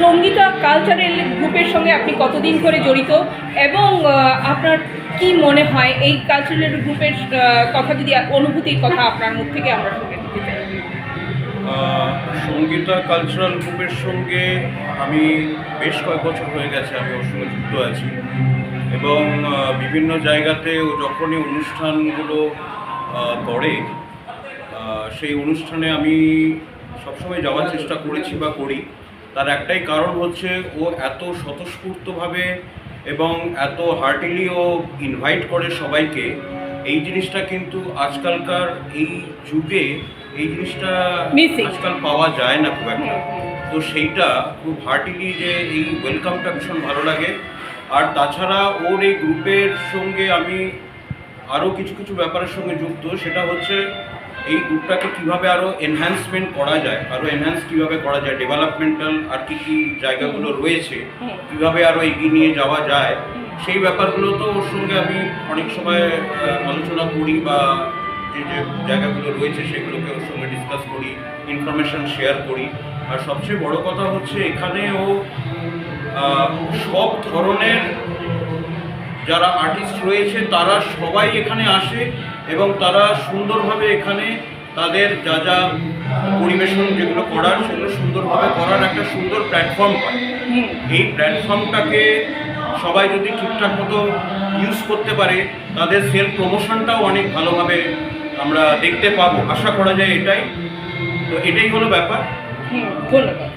Sangeeta cultural গ্রুপের সঙ্গে আপনি কতদিন ধরে জড়িত এবং আপনার কি মনে হয় এই কালচারাল গ্রুপের কথা যদি অনুভূতির কথা আপনার মুখ থেকে আমরা শুনে নিতে চাই? সঙ্গীতা কালচারাল গ্রুপের সঙ্গে আমি বেশ কয়েক বছর হয়ে গেছে আমি ওর সঙ্গে যুক্ত আছি এবং বিভিন্ন জায়গাতে ও যখনই অনুষ্ঠানগুলো করে সেই অনুষ্ঠানে আমি সবসময় যাওয়ার চেষ্টা করেছি বা করি। তার একটাই কারণ হচ্ছে ও এত স্বতঃস্ফূর্তভাবে এবং এত হার্টিলি ও ইনভাইট করে সবাইকে। এই জিনিসটা কিন্তু আজকালকার এই যুগে এই জিনিসটা আজকাল পাওয়া যায় না খুব একটা। তো সেইটা খুব হার্টিলি যে এই ওয়েলকামটা ভীষণ ভালো লাগে। আর তাছাড়া ওর এই গ্রুপের সঙ্গে আমি আরও কিছু কিছু ব্যাপারের সঙ্গে যুক্ত, সেটা হচ্ছে এই গ্রুপটাকে কীভাবে আরও এনহ্যান্সমেন্ট করা যায়, আরও এনহ্যান্স কীভাবে করা যায়, ডেভেলপমেন্টাল আর কী কী জায়গাগুলো রয়েছে কীভাবে আরও এগিয়ে নিয়ে যাওয়া যায়, সেই ব্যাপারগুলো তো ওর সঙ্গে আমি অনেক সময় আলোচনা করি বা যে যে জায়গাগুলো রয়েছে সেগুলোকে ওর সঙ্গে ডিসকাস করি, ইনফরমেশান শেয়ার করি। আর সবচেয়ে বড় কথা হচ্ছে এখানে ও সব ধরনের যারা আর্টিস্ট রয়েছে তারা সবাই এখানে আসে এবং তারা সুন্দরভাবে এখানে তাদের যা যা পরিবেশন যেগুলো করার সেগুলো সুন্দরভাবে করার একটা সুন্দর প্ল্যাটফর্ম পায়। এই প্ল্যাটফর্মটাকে সবাই যদি ঠিকঠাক মতো ইউজ করতে পারে তাদের সেলফ প্রমোশনটাও অনেক ভালোভাবে আমরা দেখতে পাবো, আশা করা যায় এটাই। তো এটাই হলো ব্যাপার। ধন্যবাদ।